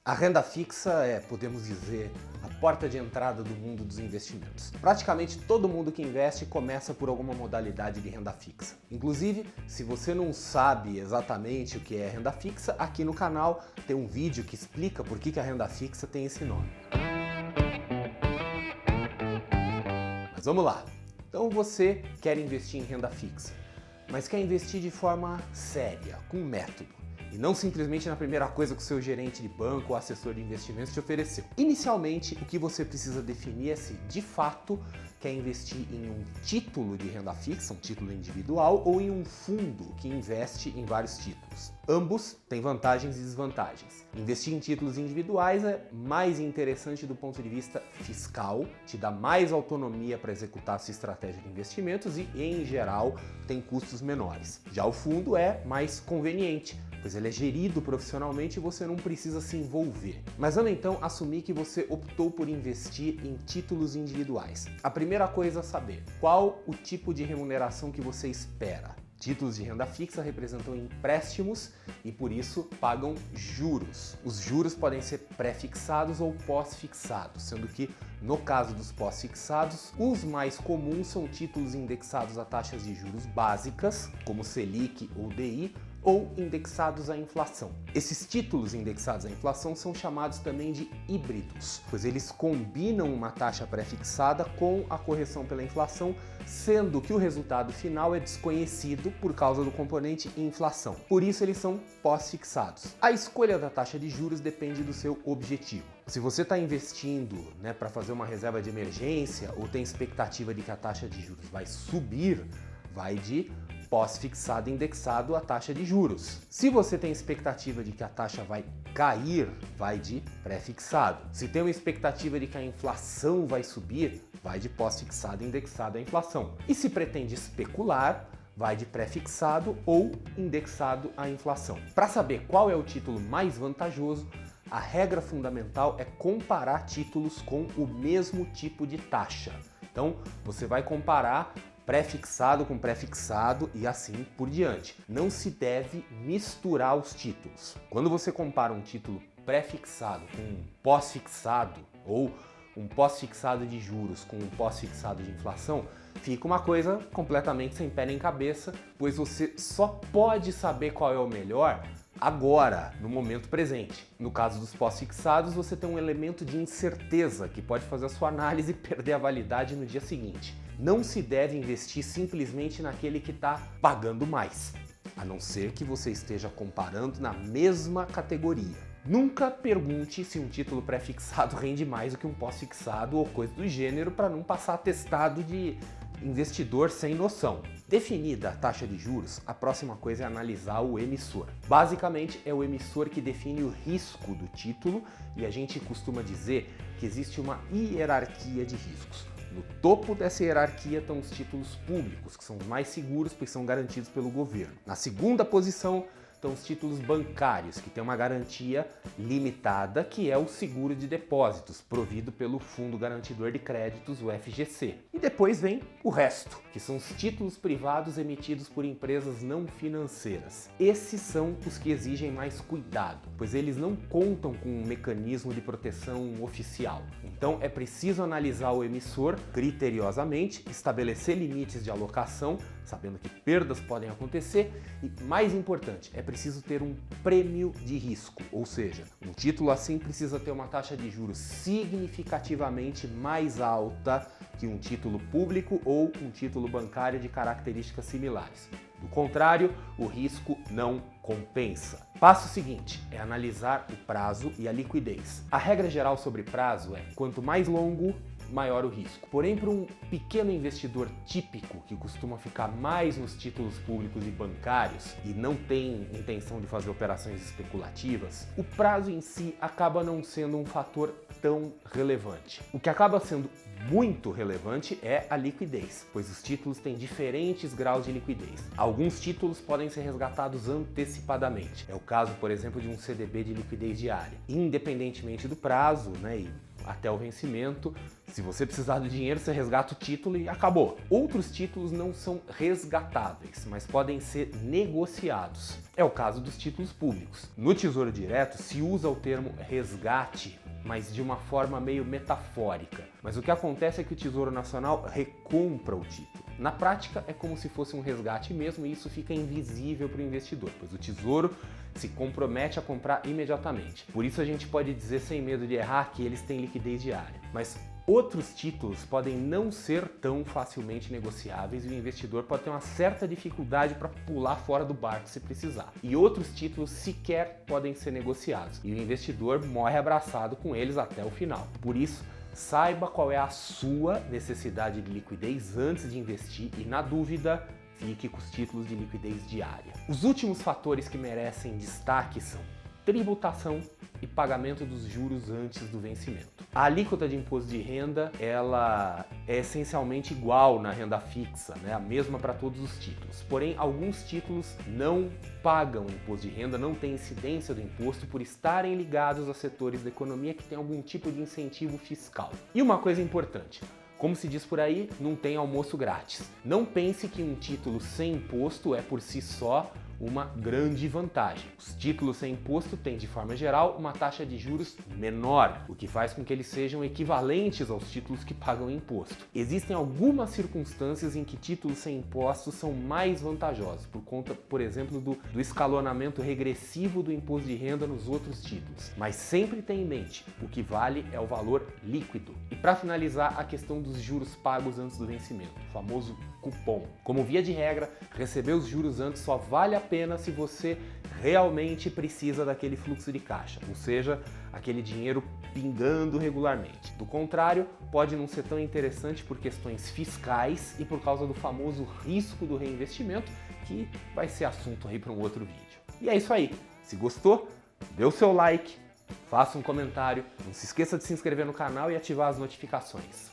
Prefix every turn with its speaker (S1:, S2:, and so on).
S1: A renda fixa é, podemos dizer, a porta de entrada do mundo dos investimentos. Praticamente todo mundo que investe começa por alguma modalidade de renda fixa. Inclusive, se você não sabe exatamente o que é renda fixa, aqui no canal tem um vídeo que explica por que a renda fixa tem esse nome. Mas vamos lá. Então você quer investir em renda fixa, mas quer investir de forma séria, com método. E não simplesmente na primeira coisa que o seu gerente de banco ou assessor de investimentos te ofereceu. Inicialmente, o que você precisa definir é se, de fato, quer investir em um título de renda fixa, um título individual, ou em um fundo que investe em vários títulos. Ambos têm vantagens e desvantagens. Investir em títulos individuais é mais interessante do ponto de vista fiscal, te dá mais autonomia para executar a sua estratégia de investimentos e, em geral, tem custos menores. Já o fundo é mais conveniente, pois ele é gerido profissionalmente e você não precisa se envolver. Mas vamos então assumir que você optou por investir em títulos individuais. A primeira coisa a saber, qual o tipo de remuneração que você espera? Títulos de renda fixa representam empréstimos e, por isso, pagam juros. Os juros podem ser pré-fixados ou pós-fixados, sendo que, no caso dos pós-fixados, os mais comuns são títulos indexados a taxas de juros básicas, como Selic ou DI, ou indexados à inflação. Esses títulos indexados à inflação são chamados também de híbridos, pois eles combinam uma taxa pré-fixada com a correção pela inflação, sendo que o resultado final é desconhecido por causa do componente inflação. Por isso eles são pós-fixados. A escolha da taxa de juros depende do seu objetivo. Se você está investindo para fazer uma reserva de emergência ou tem expectativa de que a taxa de juros vai subir, vai de pós-fixado indexado à taxa de juros. Se você tem expectativa de que a taxa vai cair, vai de pré-fixado. Se tem uma expectativa de que a inflação vai subir, vai de pós-fixado indexado à inflação. E se pretende especular, vai de pré-fixado ou indexado à inflação. Para saber qual é o título mais vantajoso, a regra fundamental é comparar títulos com o mesmo tipo de taxa. Então, você vai comparar pré-fixado com pré-fixado e assim por diante. Não se deve misturar os títulos. Quando você compara um título pré-fixado com um pós-fixado ou um pós-fixado de juros com um pós-fixado de inflação, fica uma coisa completamente sem pé nem cabeça, pois você só pode saber qual é o melhor agora, no momento presente. No caso dos pós-fixados, você tem um elemento de incerteza que pode fazer a sua análise perder a validade no dia seguinte. Não se deve investir simplesmente naquele que está pagando mais, a não ser que você esteja comparando na mesma categoria. Nunca pergunte se um título pré-fixado rende mais do que um pós-fixado ou coisa do gênero para não passar atestado de investidor sem noção. Definida a taxa de juros, a próxima coisa é analisar o emissor. Basicamente, é o emissor que define o risco do título e a gente costuma dizer que existe uma hierarquia de riscos. No topo dessa hierarquia estão os títulos públicos, que são os mais seguros, pois são garantidos pelo governo. Na segunda posição estão os títulos bancários, que têm uma garantia limitada, que é o seguro de depósitos, provido pelo Fundo Garantidor de Créditos, o FGC. E depois vem o resto, que são os títulos privados emitidos por empresas não financeiras. Esses são os que exigem mais cuidado, pois eles não contam com um mecanismo de proteção oficial. Então é preciso analisar o emissor criteriosamente, estabelecer limites de alocação, sabendo que perdas podem acontecer e, mais importante, é preciso ter um prêmio de risco, ou seja, um título assim precisa ter uma taxa de juros significativamente mais alta que um título público ou um título bancário de características similares. Do contrário, o risco não compensa. Passo seguinte é analisar o prazo e a liquidez. A regra geral sobre prazo é: quanto mais longo, maior o risco. Porém, para um pequeno investidor típico que costuma ficar mais nos títulos públicos e bancários e não tem intenção de fazer operações especulativas, o prazo em si acaba não sendo um fator tão relevante. O que acaba sendo muito relevante é a liquidez, pois os títulos têm diferentes graus de liquidez. Alguns títulos podem ser resgatados antecipadamente. É o caso, por exemplo, de um CDB de liquidez diária. Independentemente do prazo, e até o vencimento. Se você precisar do dinheiro, você resgata o título e acabou. Outros títulos não são resgatáveis, mas podem ser negociados. É o caso dos títulos públicos. No Tesouro Direto se usa o termo resgate, mas de uma forma meio metafórica. Mas o que acontece é que o Tesouro Nacional recompra o título. Na prática, é como se fosse um resgate mesmo e isso fica invisível para o investidor, pois o Tesouro se compromete a comprar imediatamente. Por isso a gente pode dizer sem medo de errar que eles têm liquidez diária. Mas outros títulos podem não ser tão facilmente negociáveis e o investidor pode ter uma certa dificuldade para pular fora do barco se precisar. E outros títulos sequer podem ser negociados e o investidor morre abraçado com eles até o final. Por isso, saiba qual é a sua necessidade de liquidez antes de investir e, na dúvida, fique com os títulos de liquidez diária. Os últimos fatores que merecem destaque são tributação e pagamento dos juros antes do vencimento. A alíquota de imposto de renda, ela é essencialmente igual na renda fixa, né? A mesma para todos os títulos. Porém, alguns títulos não pagam imposto de renda, não têm incidência do imposto por estarem ligados a setores da economia que têm algum tipo de incentivo fiscal. E uma coisa importante, como se diz por aí, não tem almoço grátis. Não pense que um título sem imposto é por si só uma grande vantagem. Os títulos sem imposto têm, de forma geral, uma taxa de juros menor, o que faz com que eles sejam equivalentes aos títulos que pagam imposto. Existem algumas circunstâncias em que títulos sem impostos são mais vantajosos, por conta, por exemplo, do escalonamento regressivo do imposto de renda nos outros títulos. Mas sempre tenha em mente, o que vale é o valor líquido. E para finalizar, a questão dos juros pagos antes do vencimento, o famoso cupom. Como via de regra, receber os juros antes só vale a pena se você realmente precisa daquele fluxo de caixa, ou seja, aquele dinheiro pingando regularmente. Do contrário, pode não ser tão interessante por questões fiscais e por causa do famoso risco do reinvestimento, que vai ser assunto aí para um outro vídeo. E é isso aí. Se gostou, dê o seu like, faça um comentário, não se esqueça de se inscrever no canal e ativar as notificações.